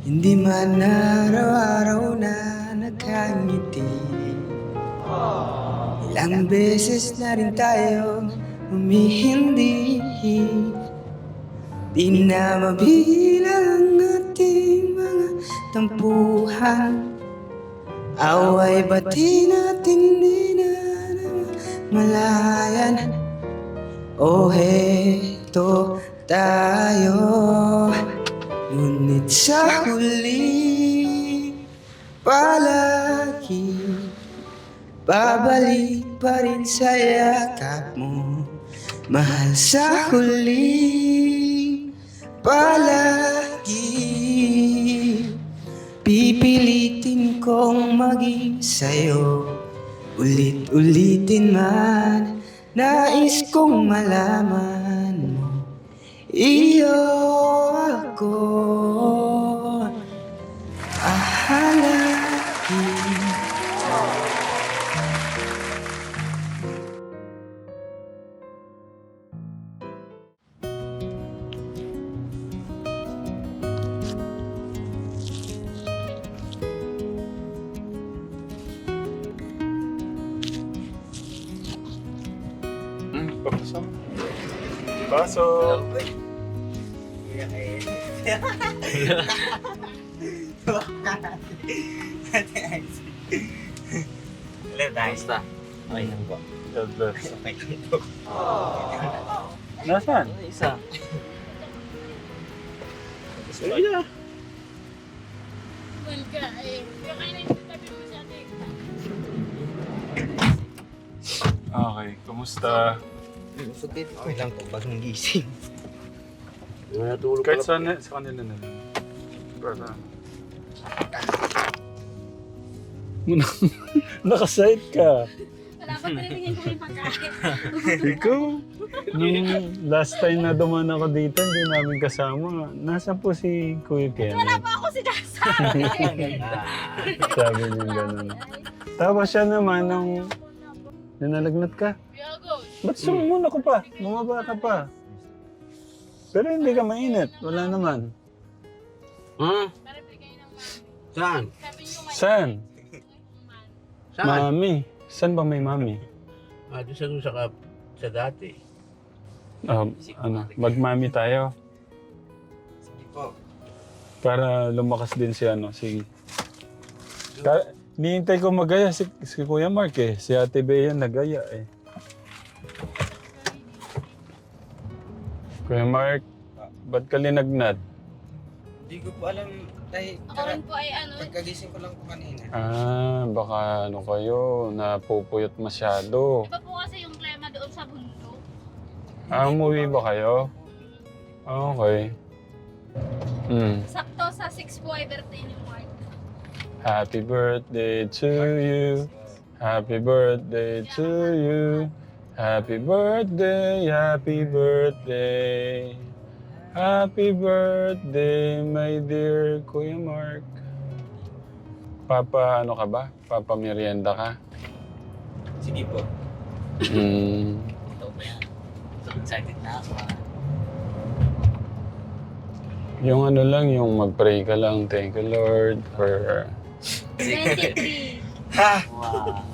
Hindi man araw-araw na nakangiti. Ilang beses na rin tayo humihindi. Di na mabilang ating mga tampuhan. Away bati natin di na malayan. O heto tayo. Ngunit sa huli palagi babalik pa rin sa yakap mo. Mahal sa huli palagi pipilitin kong maging sa'yo. Ulit-ulitin man nais kong malaman mo. Iyo ako ahalagi. Papasok. Pasok. Hello, guys. Basta. Okay lang po. God bless. Nasaan? Isa. Ayun. Malga eh. Kaya kayo na yung tabi mo sa atin. Okay, kumusta? Okay lang po, bagong gising. Natulog Kahit sa kanila na lang. Para... Nakasite ka. Wala pa pinilingin ko yung pagkain. Ikaw, nung last time na dumaan ako dito, hindi namin kasama. Nasaan po si Kuya Ken? Wala pa ako si Dasa. Sabi niya gano'n. Tapos siya naman nung nanalagnat ka. Biyago. Ba't sumuna ko pa? Bumaba ka pa. Pero hindi ka mainit. Wala naman. Ha? Marami kayo ng mami. Saan? Sabi nyo may Saan? man. Saan? Mami. Saan ba may mami? Doon sa dati. Magmami tayo. Sige po. Para lumakas din si si... Nihintay ko magaya si Kuya Mark eh. Si Ate Bea nagaya eh. Kuya Mark, ba't ka linagnat? Hindi ko po alam, dahil Ako rin po ay ano. pagkagising ko lang po kanina. Baka ano kayo, napupuyot masyado. Iba po kasi yung klema doon sa bundok. Umuwi ba kayo? Okay. Sakto sa 6 po ay birthday ni Mark. Happy birthday to you. Happy birthday to you. Happy birthday, happy birthday. Happy birthday, my dear Kuya Mark. Papa, ano ka ba? Papa merienda ka? Sige po. Ito ba yan? So excited na ako. Yung ano lang, yung mag-pray ka lang. Thank you, Lord, for... 23. Ha! Wow.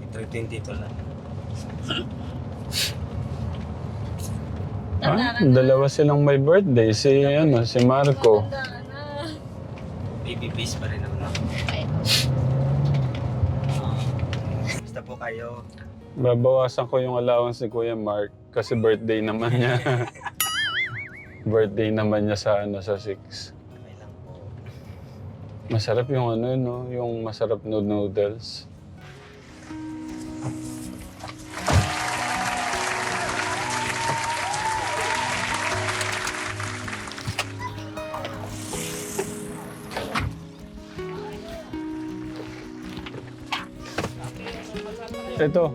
Ito 22 lang. Dalawa silang may birthday. Si Marco. Tanda na. Baby face pa rin naman ako. Basta po kayo. Babawasan ko yung allowance ni Kuya Mark kasi birthday naman niya. Birthday naman niya sa 6. Okay lang po. Masarap yung yung masarap na noodles.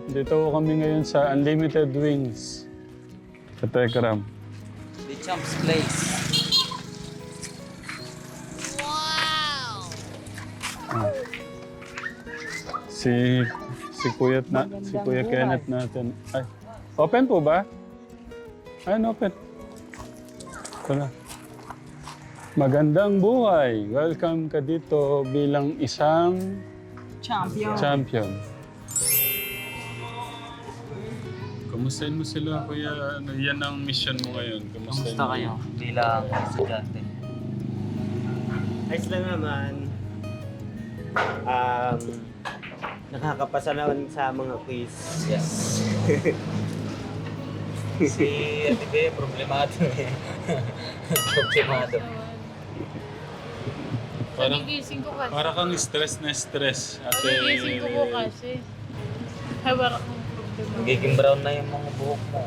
Dito kami ngayon sa Unlimited Wings. Sa Tekram. The Champs Place. Si Kuya Kenneth natin. Ay, open po ba? Ay, open. Ito na. Magandang buhay. Welcome ka dito bilang isang champion. Kamustahin mo sila, kuya? Ano, yan ang mission mo ngayon. Kamustahin Kamusta mo. kayo bilang estudyante? Ayos lang naman. Nakakapasa naman sa mga quiz. Yes. Si Ate problemado eh. Problemado. Parang, Nagigising ko kasi. para kang stress na stress. Ate, Nagigising ko po kasi. Hawak akong problema. Magiging brown na yung mga buhok mo.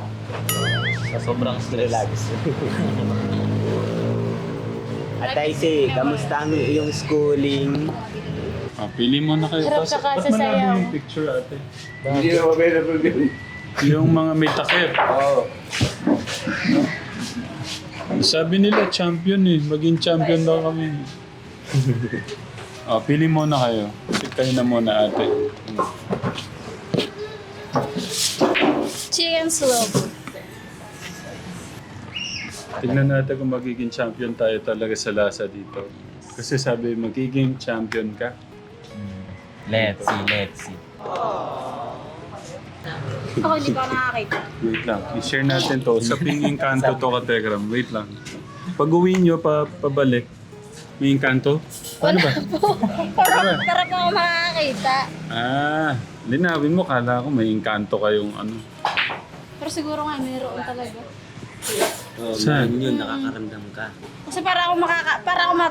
Sa sobrang stress. Relax. At Aisy, kamusta ang iyong schooling? Pili mo na kayo. Harap Tapos, ka ka ba't sa malaman sayaw? yung picture, ate? Hindi na available yun. Yung mga may takip. Oo. Sabi nila, champion eh. Maging champion daw kami. Pili muna kayo. Kayo na muna, ate. Chicken slope. Tignan natin kung magiging champion tayo talaga sa lasa dito. Kasi sabi, magiging champion ka. Let's see. Ako hindi pa nakakita. Wait lang. I-share natin to. Sa pinging kanto to ka, Tegram. Wait lang. Pag uwi nyo, pabalik. May kanto? Paano ba? Para pa ako makakita. Linawin mo. Kala ko may kanto kayong ano. Pero siguro nga mayroon talaga. Saan? Yun, nakakaramdam ka. Kasi para ako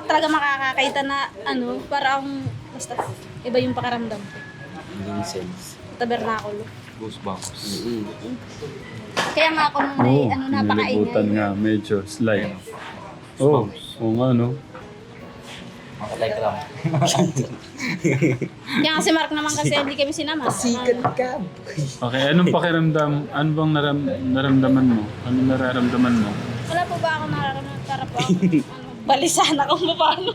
talaga makakakita na ano, para akong basta iba yung pakaramdam ko. Hindi sense. Tabernakulo. Goosebumps. Kaya nga ako nung may ano nilibutan napakaingay. nga. Medyo slide. Oo nga no. Like lang. Kaya nga si Mark naman kasi hindi kami sinama. Sikat ka. Okay, anong pakiramdam? Ano bang naramdaman mo? Ano nararamdaman mo? Wala po ba ako nararamdaman para po ako balisan ako paano?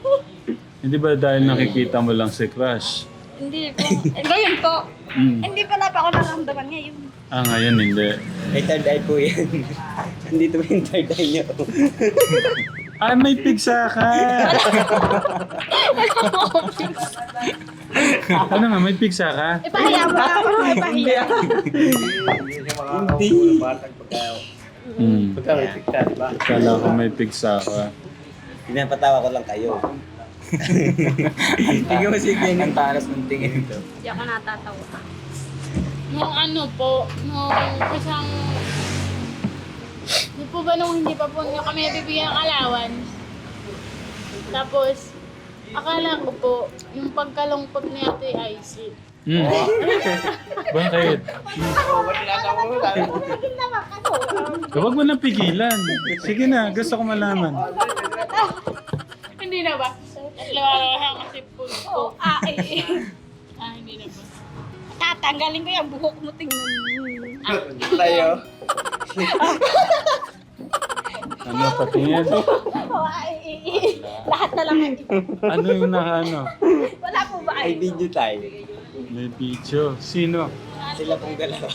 Hindi ba dahil nakikita mo lang si Crush? Hindi po. Ngayon po. Hindi pala pa ako nararamdaman ngayon. Ngayon hindi. May third eye po yan. Nandito ba yung third eye niyo? May pigsa ka! Ano nga, may pigsa ka? Ipahiya mo na ako. Ipahiya. Hindi. Pagka may pigsa, di ba? Kala ko may pigsa ka. Pinapatawa ko lang kayo. Tingnan mo si Ken. Ang taras ng tingin ito. Hindi ako natatawa. Nung ano po, nung isang... Di po ba nung hindi pa po nyo kami bibigyan ng allowance? Tapos, akala ko po, yung pagkalungkot ni Ate Icy. Bakit? Huwag mo nang pigilan. Sige na, gusto ko malaman. Hindi na ba? Lalawahan kasi po ko. Hindi na ba? Tatanggalin ko yung buhok mo, tingnan mo. Tayo. Ano, patingin? Lahat na lang. Ano yung nakaano? Wala po ba May video tayo. May video. Sino? Sila pong dalawa.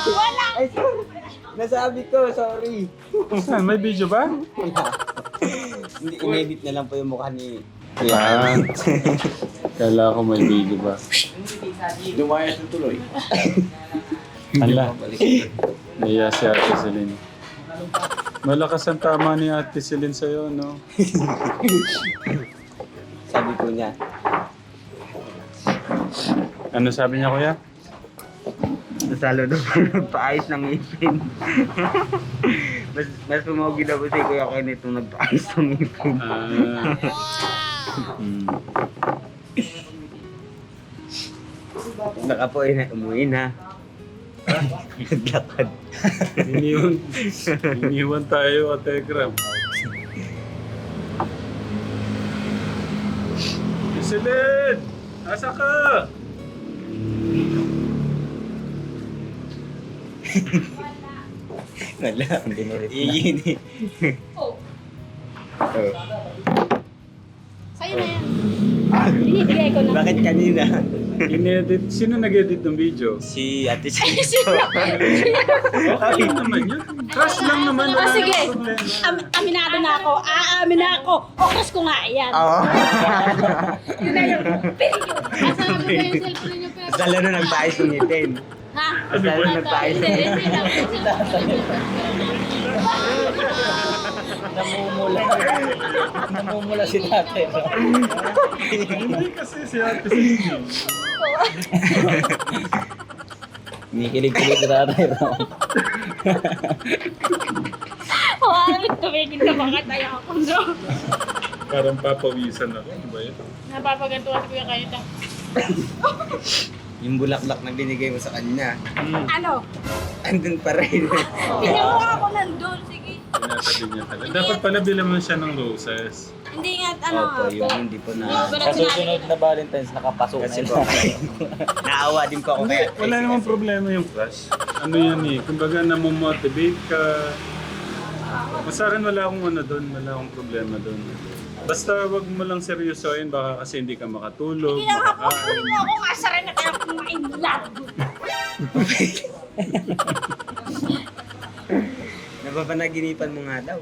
Wala! Ay, nasabi ko, sorry. May video ba? Hindi, inedit na lang po yung mukha ni... Kala ko may video ba? Lumayas ng tuloy. Ala. Naiya si Ate Celine. Malakas ang tama ni Ate Celine sa'yo, no? Sabi ko niya, Ano sabi niya, kuya? nasalo daw nagpaayos ng ngipin. mas pumogi daw po si Kuya Ken itong nagpaayos ng ngipin. Baka po umuwi na. Naglakad. Iniwan tayo, Ate Gram. Celine! Asa ka? Wala. Iyon eh. Oh, Oh. sa'yo na yan. Binibigay ko na. Bakit kanina? In-edit. Sino nag-edit ng video? Si Ate Sino. Okay lang naman yun. Crush lang naman. Wala sige. namang problema. Aminado na ako. Aamin na ako. Okas ko nga yan. Oo. Yun na yun. Pero yun. Kasama mo ba yung cellphone niyo pero? Sa lalo nagpaayos ng ngipin. Ha? Sa lalo nagpaayos ng ngipin. Namumula si tatay. Hindi kasi si Ate Sino. Kinikilig-kilig si tatay. Hawakan tumigil na mga tayo ako. No? Parang papawisan ako. Ano ba yun? Napapagantuan ko yung kayo. Yung bulaklak na binigay mo sa kanya, Ano? andun pa rin. Pinawa ako nandun. Sige. Tinatabi niya talaga. Dapat pala bilang mo siya ng roses. Hindi nga, ano Opo, nga yun po. hindi po na. Sa susunod na Valentine's, nakapasok Kasi na po, naawa din po ako Hindi, kaya. wala namang problema yung crush. Ano yan eh, kumbaga namomotivate ka. Masaran wala akong ano doon, wala akong problema doon. Basta wag mo lang seryosohin, baka kasi hindi ka makatulog, Hindi na ako. makakain. Huli mo ako nga sa rin na kaya kumain love. Napapanaginipan mo nga daw.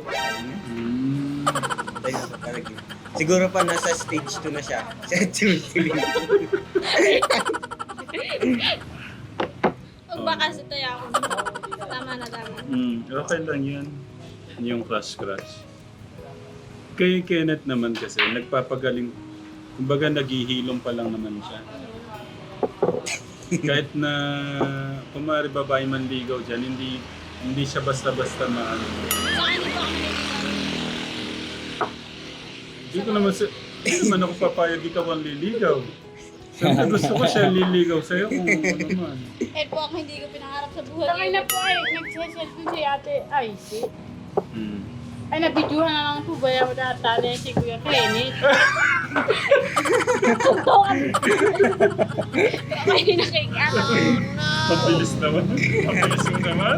Hmm. Tayo napapanaginipan. Siguro pa nasa stage 2 na siya. Siya tumitingin. Huwag ba kasi tayo ako. Tama na, tama. Okay lang yan, yung crush. Kay Kenneth naman kasi, nagpapagaling, kumbaga naghihilom pa lang naman siya. Kahit na kumari babae manligaw dyan, hindi siya basta-basta maano. Sa akin po ako. Hindi naman ako papayag ikaw ang liligaw. Siyempre gusto ko siya liligaw sa'yo kung ano naman. Eh po ako hindi ko pinangarap sa buhay. Tangay na po ay nagsiselfie si ate. Ay, si. Hmm. Ay, nabidyohan na lang po ba yung tatali si Kuya Kenneth? Ay, nakikala ko. Mabilis naman. Mabilis mo naman.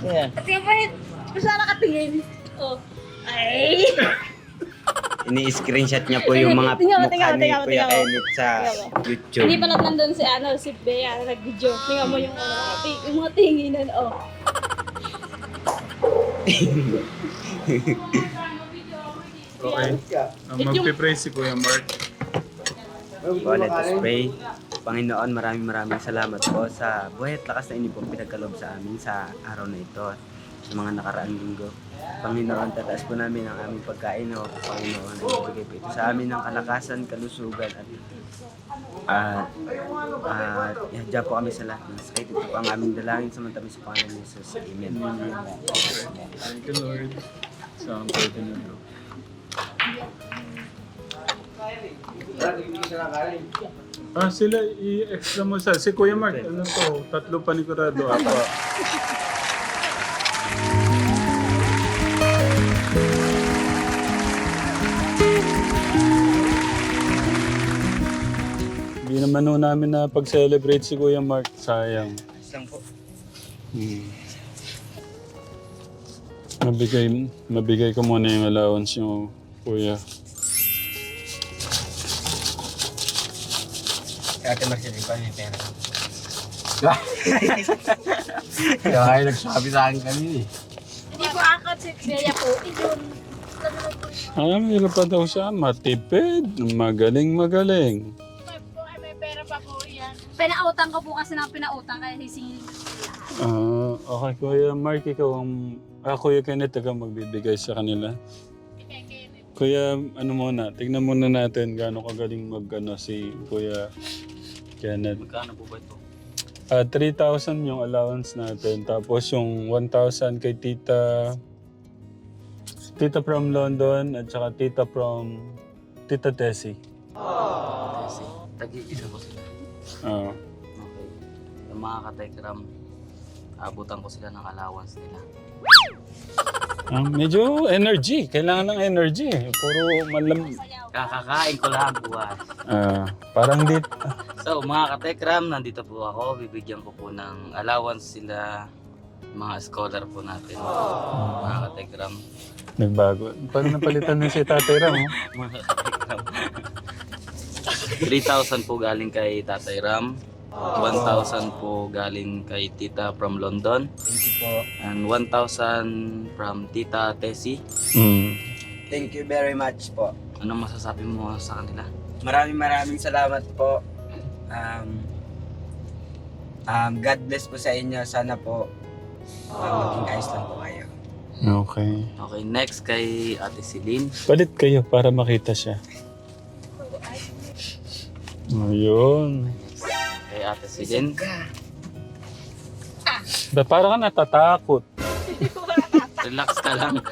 Ayan. At yung pa yun, saan nakatingin? Oh. Ay! Ini-screenshot niya po yung mga Tingnan mo, mukha ni tingnan mo, Kuya tingnan mo. Kenneth sa YouTube. Hindi pala nandun si Bea na nag-video. Tingnan mo yung yung mga tinginan, oh. Okay. Magpipray si Kuya Mark. Po, let us pray. Panginoon, maraming salamat po sa buhay at lakas na inipong pinagkaloob sa amin sa araw na ito at sa mga nakaraang linggo. Panginoon, tataas po namin ang aming pagkain o Panginoon, ay ibigay po ito sa amin ng kalakasan, kalusugan at ihadya po kami sa lahat ng sakit. Ito po ang aming dalangin sa mantabi sa Panginoon Jesus. Amen. Thank you, Lord. Sa ang pwede na ito. Sila i-extra mo sa... Si Kuya Mark, ano to? 3 panigurado, apa. Hindi naman ho namin na pag-celebrate si Kuya Mark. Sayang. Isang po. Mabigay ko muna yung allowance nyo, Kuya. Si Ate Marcel, pa yung pera. Kaya kayo nagsabi sa akin kanina eh. Hindi ko angkat si Bea po. Iyon. Meron pa daw siya. Matipid. Magaling. May pera pa po yan. Pinautang ko po kasi ng pinautang kaya sisingin. Okay, Kuya Mark, ikaw ang... Kuya Kenneth, ikaw magbibigay sa kanila. Kay Kenneth. Kuya, ano muna, tignan muna natin gaano kagaling si Kuya Kenneth. Magkano po ba ito? 3,000 yung allowance natin. Tapos yung 1,000 kay Tita from London at saka Tita Tessie. Kasi tag-iisa po sila. Oo. Okay. Yung mga katekram, abutan ko sila ng allowance nila. Medyo energy. Kailangan ng energy. Puro malam... Kakakain ko lang buwas. Parang di... So mga katekram, nandito po ako. Bibigyan ko po ng allowance sila mga scholar po natin, mga katekram. Nagbago. Parang napalitan na si Tatay Ram. Oh. Mga katekram. 3,000 po galing kay Tatay Ram. 1,000 po galing kay Tita from London. Thank you po. And 1,000 from Tita Tessie. Thank you very much po. Anong masasabi mo sa kanila? Maraming salamat po. God bless po sa inyo. Sana po maging ayos lang po kayo. Okay. Okay, next kay Ate Celine. Palit kayo para makita siya. Ayun. Kay Ate Celine. Parang ka natatakot. Relax ka lang.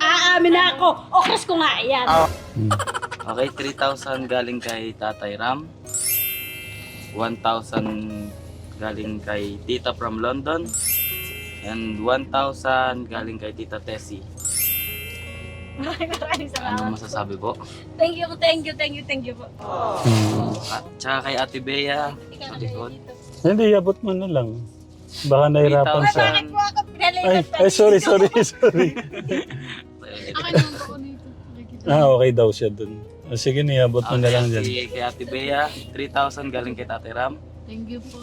Aamin na ako. Okas ko nga yan. Okay, 3,000 galing kay Tatay Ram. 1,000 galing kay Tita from London. And 1,000 galing kay Tita Tessie. Maraming salamat. Ano masasabi po? Thank you po. At saka kay Ate Bea, sa likod. Hindi, abot mo na lang. Baka nahirapan siya. Bakit po ako pinalipat? Ay, sorry. Akin naman po nito. Okay daw siya dun. Sige, niabot mo na lang dyan. Kay Ate Bea, 3,000 galing kay Tatay Ram. Thank you po.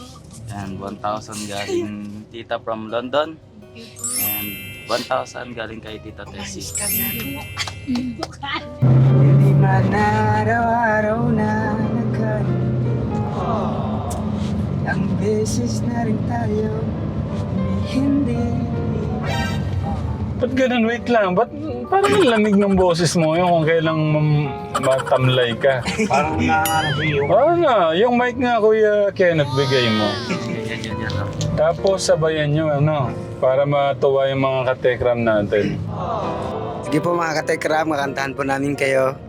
And 1,000 galing Tita from London. Thank you po. And 1,000 galing kay Tita Tessie. Hindi man araw-araw na ang beses na rin tayo hindi. Ba't ganun? Wait lang. Ba't parang ang lamig ng boses mo yun kung kailang matamlay ka? Parang nakakalabi yung Oo nga. Yung mic nga, Kuya Kenneth, bigay mo. Yan. Tapos sabayan nyo, para matuwa yung mga katekram natin. Sige po mga katekram, kakantahan po namin kayo.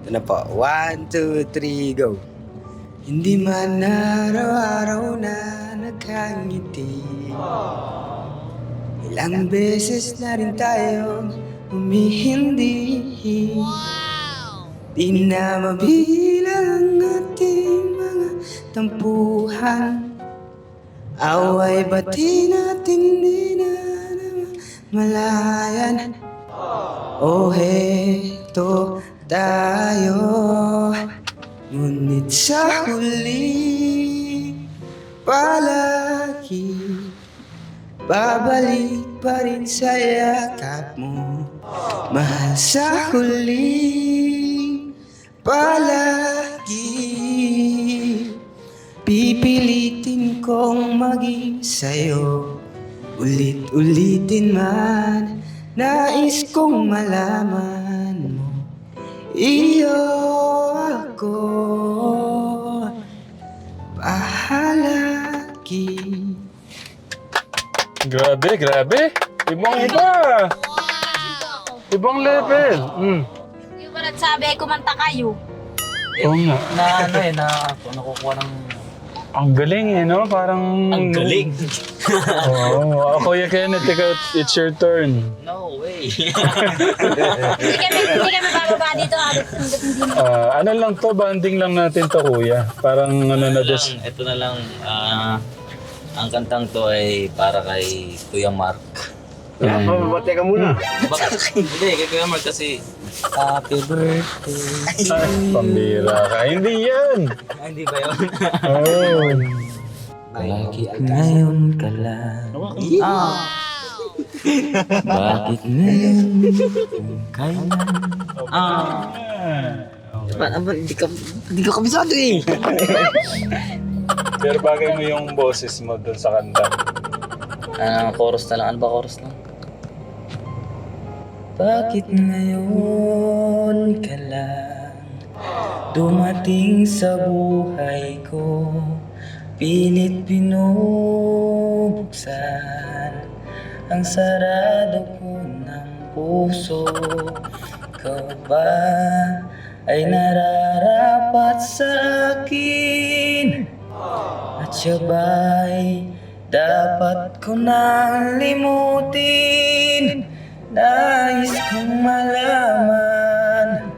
Ito na po. 1, 2, 3, go! Hindi man araw-araw na nagkangiti, ilang beses na rin tayo humihindi. Di na mabilang ating mga tampuhan, away bati natin di na malayan. Oh, heto tayo, ngunit sa huli palagi babalik pa rin sa yakap mo. Mahal sa huli palagi pipilitin kong maging sa'yo. Ulit-ulitin man, nais kong malaman mo, iyo ako pahalagi. Grabe. Ibang iba. Ibang level. Yung pala sabi, kumanta kayo. Oo nga. Nakukuha ng... Ang galing no? Parang... Ang galing! Oo. Kuya Kenneth, it's your turn. No way! Hindi kami bababa dito. Ano lang to, banding lang natin to, Kuya. Parang Ito na lang, ang kantang to ay para kay Kuya Mark. Mababate ka muna. Hindi, kay Kuya Mark kasi happy birthday. Ay, pambira ka. Hindi yan. Hindi ba yun? Oh. Bakit ngayon ka lang? Bakit ngayon kung kailan? Hindi ka kabisado eh. Pero bagay mo yung boses mo dun sa kanta. Chorus na lang. Ano ba chorus lang? Bakit ngayon ka lang dumating sa buhay ko, pilit binubuksan ang sarado ko ng puso. Ikaw ba ay nararapat sa akin? At siya ba'y dapat ko nang limutin? Nais kong malaman,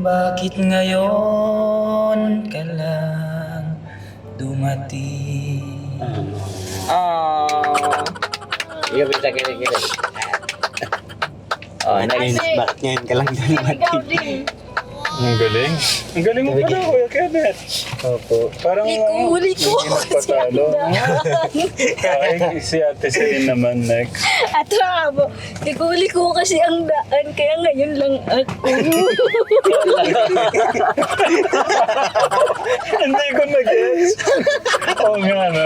bakit ngayon ka lang dumating? Ikaw bisa kiri-kiri. Oh, next. Ate. Bakit ngayon ka lang doon Ikaw din. Ang galing. Ang galing mo pala, Kuya Kenneth. Opo. Parang Huli ko kasi patalo. Ay, si Ate Celine naman next. At rabo, huli ko kasi ang daan, kaya ngayon lang ako. Hindi ko na-guess. Oo nga, no?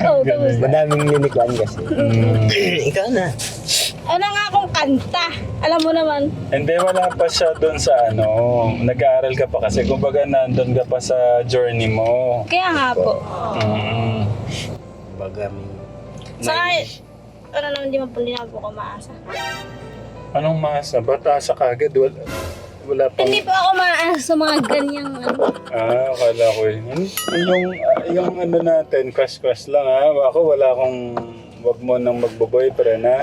Oh, tapos, Madaming unique one kasi. Ikaw na. ano nga akong kanta? Alam mo naman, Hindi, wala pa siya doon sa nag-aaral ka pa kasi. Kumbaga, nandun ka pa sa journey mo. kaya nga po. Mm. Baga may... Saka, ano naman, di na po ako maasa. Anong masa? Ba't asa kagad? Wala pang... Hindi po ako maasa sa mga ganyang ano. Akala ko yun. Yung ano natin, crush lang ha. Ako wala akong... Wag mo nang magbo-boyfriend ha.